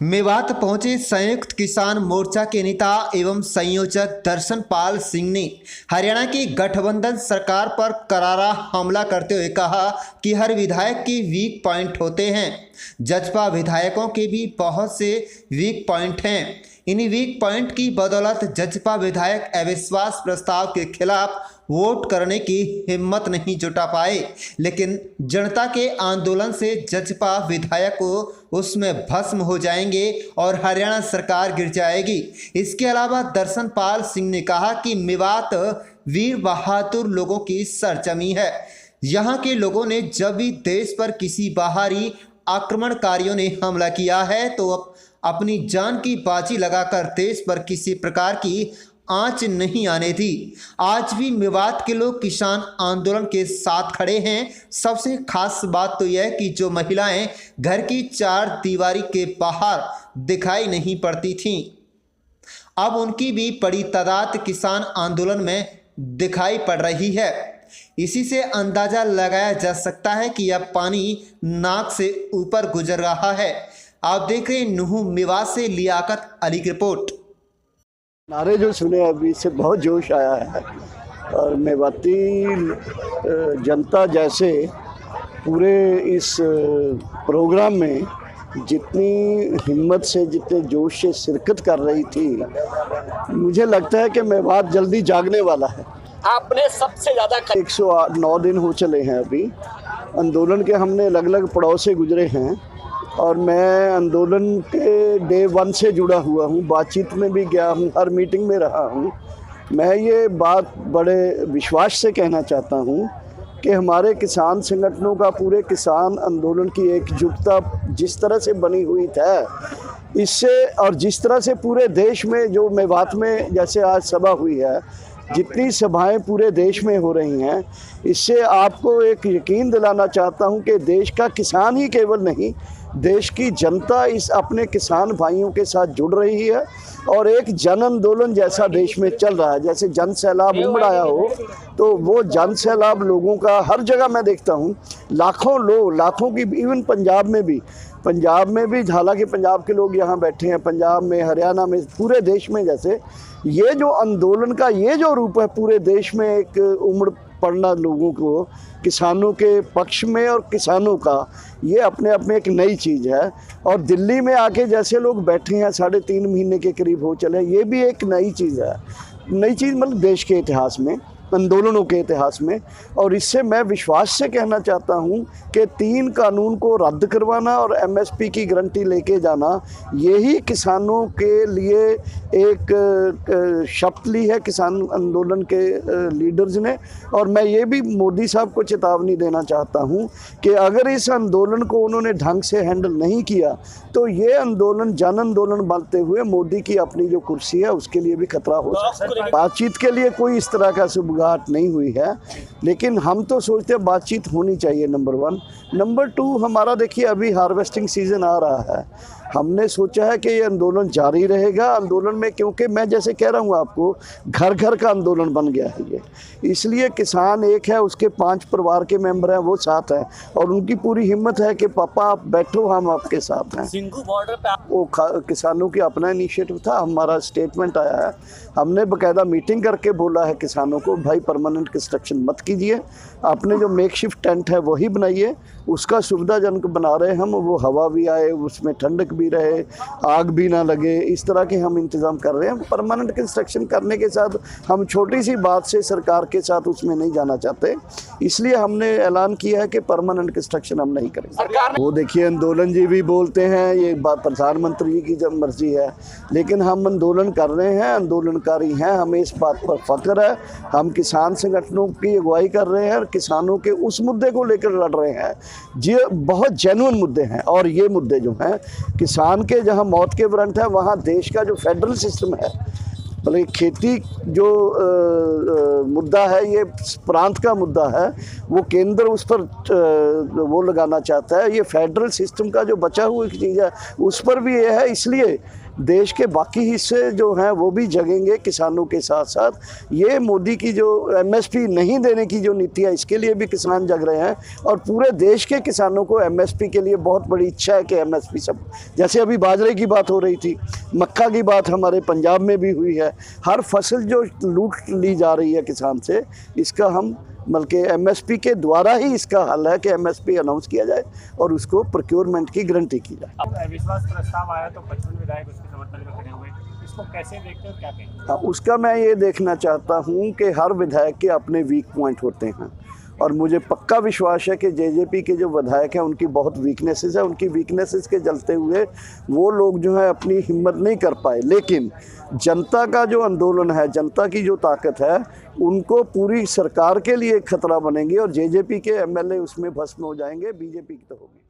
मेवात पहुंचे संयुक्त किसान मोर्चा के नेता एवं संयोजक दर्शन पाल सिंह ने हरियाणा की गठबंधन सरकार पर करारा हमला करते हुए कहा कि हर विधायक के वीक पॉइंट होते हैं। जजपा विधायकों के भी बहुत से वीक पॉइंट हैं। इन्हीं वीक पॉइंट की बदौलत जजपा विधायक अविश्वास प्रस्ताव के खिलाफ वोट करने की हिम्मत नहीं जुटा पाए, लेकिन जनता के आंदोलन से जजपा विधायक को उसमें भस्म हो जाएंगे और हरियाणा सरकार गिर जाएगी। इसके अलावा दर्शन पाल सिंह ने कहा कि मेवात वीर बहादुर लोगों की सरजमी है। यहाँ के लोगों ने जब भी देश पर किसी बाहरी आक्रमणकारियों ने हमला किया है तो अपनी जान की बाजी लगाकर देश पर किसी प्रकार की आंच नहीं आने दी। आज भी मेवात के लोग किसान आंदोलन के साथ खड़े हैं। सबसे खास बात तो यह कि जो महिलाएं घर की चार दीवारी के बाहर दिखाई नहीं पड़ती थीं, अब उनकी भी बड़ी तादाद किसान आंदोलन में दिखाई पड़ रही है। इसी से अंदाजा लगाया जा सकता है कि अब पानी नाक से ऊपर गुजर रहा है। आप देख रहे हैं नुहू मेवात से लियाकत अली की रिपोर्ट। नारे जो सुने अभी से बहुत जोश आया है और मेवाती जनता जैसे पूरे इस प्रोग्राम में जितनी हिम्मत से जितने जोश से शिरकत कर रही थी, मुझे लगता है कि मेवात जल्दी जागने वाला है। आपने सबसे ज़्यादा 109 दिन हो चले हैं अभी आंदोलन के, हमने अलग अलग पड़ाव से गुजरे हैं और मैं आंदोलन के डे 1 से जुड़ा हुआ हूँ, बातचीत में भी गया हूँ, हर मीटिंग में रहा हूँ। मैं ये बात बड़े विश्वास से कहना चाहता हूँ कि हमारे किसान संगठनों का, पूरे किसान आंदोलन की एकजुटता जिस तरह से बनी हुई है, इससे और जिस तरह से पूरे देश में जो मेवात में जैसे आज सभा हुई है, जितनी सभाएं पूरे देश में हो रही हैं, इससे आपको एक यकीन दिलाना चाहता हूं कि देश का किसान ही केवल नहीं, देश की जनता इस अपने किसान भाइयों के साथ जुड़ रही है और एक जन आंदोलन जैसा देश में चल रहा है। जैसे जन सैलाब उमड़ आया हो, तो वो जन सैलाब लोगों का हर जगह मैं देखता हूँ, लाखों लोग, लाखों की, इवन पंजाब में भी हालांकि पंजाब के लोग यहाँ बैठे हैं, पंजाब में, हरियाणा में, पूरे देश में जैसे ये जो आंदोलन का ये जो रूप है, पूरे देश में एक उमड़ पड़ना लोगों को किसानों के पक्ष में और किसानों का, ये अपने आप में एक नई चीज़ है। और दिल्ली में आके जैसे लोग बैठे हैं 3.5 महीने के करीब हो चले, ये भी एक नई चीज़ है। नई चीज़ मतलब देश के इतिहास में, आंदोलनों के इतिहास में। और इससे मैं विश्वास से कहना चाहता हूं कि 3 कानून को रद्द करवाना और एमएसपी की गारंटी लेके जाना, यही किसानों के लिए एक शपथ ली है किसान आंदोलन के लीडर्स ने। और मैं ये भी मोदी साहब को चेतावनी देना चाहता हूं कि अगर इस आंदोलन को उन्होंने ढंग से हैंडल नहीं किया तो ये आंदोलन जन आंदोलन बनते हुए मोदी की अपनी जो कुर्सी है उसके लिए भी खतरा हो सकता है। बातचीत के लिए कोई इस तरह का शुरुआत नहीं हुई है, लेकिन हम तो सोचते हैं बातचीत होनी चाहिए, नंबर 1। नंबर 2, हमारा देखिए अभी हार्वेस्टिंग सीजन आ रहा है, हमने सोचा है कि ये आंदोलन जारी रहेगा। आंदोलन में, क्योंकि मैं जैसे कह रहा हूँ आपको, घर घर का आंदोलन बन गया है ये, इसलिए किसान एक है, उसके 5 परिवार के मेंबर हैं, वो साथ हैं और उनकी पूरी हिम्मत है कि पापा आप बैठो, हम आपके साथ हैं। सिंघू बॉर्डर पे वो किसानों की अपना इनिशिएटिव था, हमारा स्टेटमेंट आया है, हमने बाकायदा मीटिंग करके बोला है किसानों को, भाई परमानेंट कंस्ट्रक्शन मत कीजिए, आपने जो मेकशिफ्ट टेंट है वही बनाइए, उसका सुविधाजनक बना रहे हम, वो हवा भी आए, उसमें ठंडक भी रहे, आग भी ना लगे, इस तरह के हम इंतज़ाम कर रहे हैं। परमानेंट कंस्ट्रक्शन करने के साथ हम छोटी सी बात से सरकार के साथ उसमें नहीं जाना चाहते, इसलिए हमने ऐलान किया है कि परमानेंट कंस्ट्रक्शन हम नहीं करेंगे। वो देखिए आंदोलन जी भी बोलते हैं, ये बात प्रधानमंत्री जी की जब मर्जी है, लेकिन हम आंदोलन कर रहे हैं, आंदोलनकारी हैं, हमें इस बात पर फख्र है। हम किसान संगठनों की अगुवाई कर रहे हैं और किसानों के उस मुद्दे को लेकर लड़ रहे हैं, ये बहुत जेन्युइन मुद्दे हैं। और ये मुद्दे जो हैं, किसान के जहां मौत के वारंट है, वहां देश का जो फेडरल सिस्टम है, मतलब खेती जो मुद्दा है, ये प्रांत का मुद्दा है, वो केंद्र उस पर वो लगाना चाहता है। ये फेडरल सिस्टम का जो बचा हुआ चीज़ है, उस पर भी ये है, इसलिए देश के बाकी हिस्से जो हैं वो भी जगेंगे किसानों के साथ साथ। ये मोदी की जो एमएसपी नहीं देने की जो नीति है, इसके लिए भी किसान जग रहे हैं। और पूरे देश के किसानों को एमएसपी के लिए बहुत बड़ी इच्छा है कि एमएसपी सब, जैसे अभी बाजरे की बात हो रही थी, मक्का की बात हमारे पंजाब में भी हुई है। हर फसल जो लूट ली जा रही है किसान से, इसका हम बल्कि एमएसपी के द्वारा ही इसका हल है कि एमएसपी अनाउंस किया जाए और उसको प्रोक्योरमेंट की गारंटी की जाए। अब अविश्वास प्रस्ताव आया तो 55 विधायक उसके समर्थन में खड़े हुए, इसको कैसे देखते हो, क्या कहेंगे? उसका मैं ये देखना चाहता हूँ कि हर विधायक के अपने वीक पॉइंट होते हैं और मुझे पक्का विश्वास है कि जेजेपी के जो विधायक हैं उनकी बहुत वीकनेसेस है। उनकी वीकनेसेस के चलते हुए वो लोग जो है अपनी हिम्मत नहीं कर पाए, लेकिन जनता का जो आंदोलन है, जनता की जो ताकत है, उनको पूरी सरकार के लिए खतरा बनेगी और जेजेपी के एमएलए उसमें भस्म हो जाएंगे, बीजेपी की तो होगी।